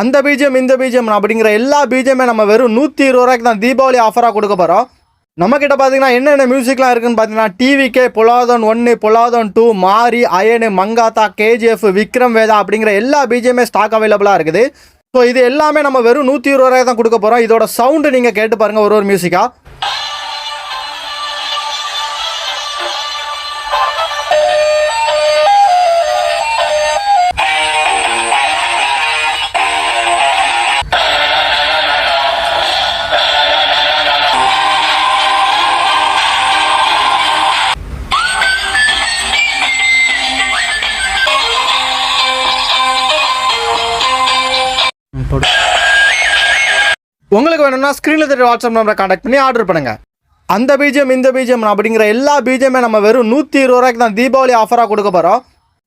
அந்த பிஜிஎம் இந்த பிஜிஎம் அப்படிங்கிற எல்லா பிஜிஎம்மே நம்ம வெறும் 120 ரூபாய்க்கு தான் தீபாவளி ஆஃபராக கொடுக்க போகிறோம். நம்மக்கிட்ட பார்த்தீங்கன்னா என்னென்ன மியூசிக்லாம் இருக்குன்னு பார்த்தீங்கன்னா டிவிகே, பொலாதன் 1, பொலாதன் 2, மாரி, அயனு, மங்காத்தா, கேஜிஎஃப், விக்ரம் வேதா அப்படிங்கிற எல்லா பிஜிஎம்மே ஸ்டாக் அவைலபிளாக இருக்குது. ஸோ இது எல்லாமே நம்ம வெறும் 120 ரூபாய்க்கு தான் கொடுக்க போகிறோம். இதோட சவுண்டு நீங்கள் கேட்டு பாருங்கள் ஒரு மியூசிக்காக. உங்களுக்கு வேணும்னா ஸ்க்ரீனில் தெரிய வாட்ஸ்அப் நம்பரை கான்டாக்ட் பண்ணி ஆர்டர் பண்ணுங்கள். அந்த பிஜிஎம் இந்த பிஜிஎம் அப்படிங்கிற எல்லா பிஜிஎம்மே நம்ம வெறும் 120 ரூபாய்க்கு தான் தீபாவளி ஆஃபராக கொடுக்க போகிறோம்.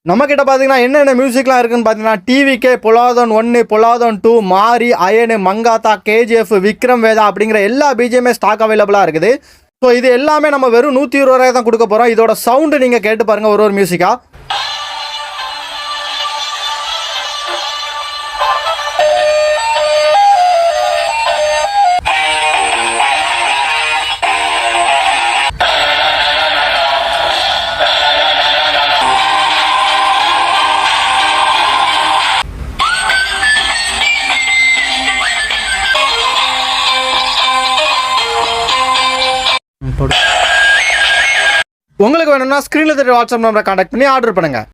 நம்மக்கிட்ட பார்த்தீங்கன்னா என்னென்ன மியூசிக்லாம் இருக்குன்னு பார்த்தீங்கன்னா டிவிகே, பொலாதன் 1, பொலாதன் 2, மாரி, அயனு, மங்காத்தா, கேஜிஎஃப், விக்ரம் வேதா அப்படிங்கிற எல்லா பிஜிஎம்மே ஸ்டாக் அவைலபிளாக இருக்குது. ஸோ இது எல்லாமே நம்ம வெறும் 120 ரூபாய்க்கு தான் கொடுக்க போகிறோம். இதோட சவுண்டு நீங்கள் கேட்டு பாருங்கள் ஒரு மியூசிக்காக. உங்களுக்கு வேணும்னா ஸ்க்ரீனில் தெரிய வாட்ஸ்அப் நம்பரை கான்டாக்ட் பண்ணி ஆர்டர் பண்ணுங்கள்.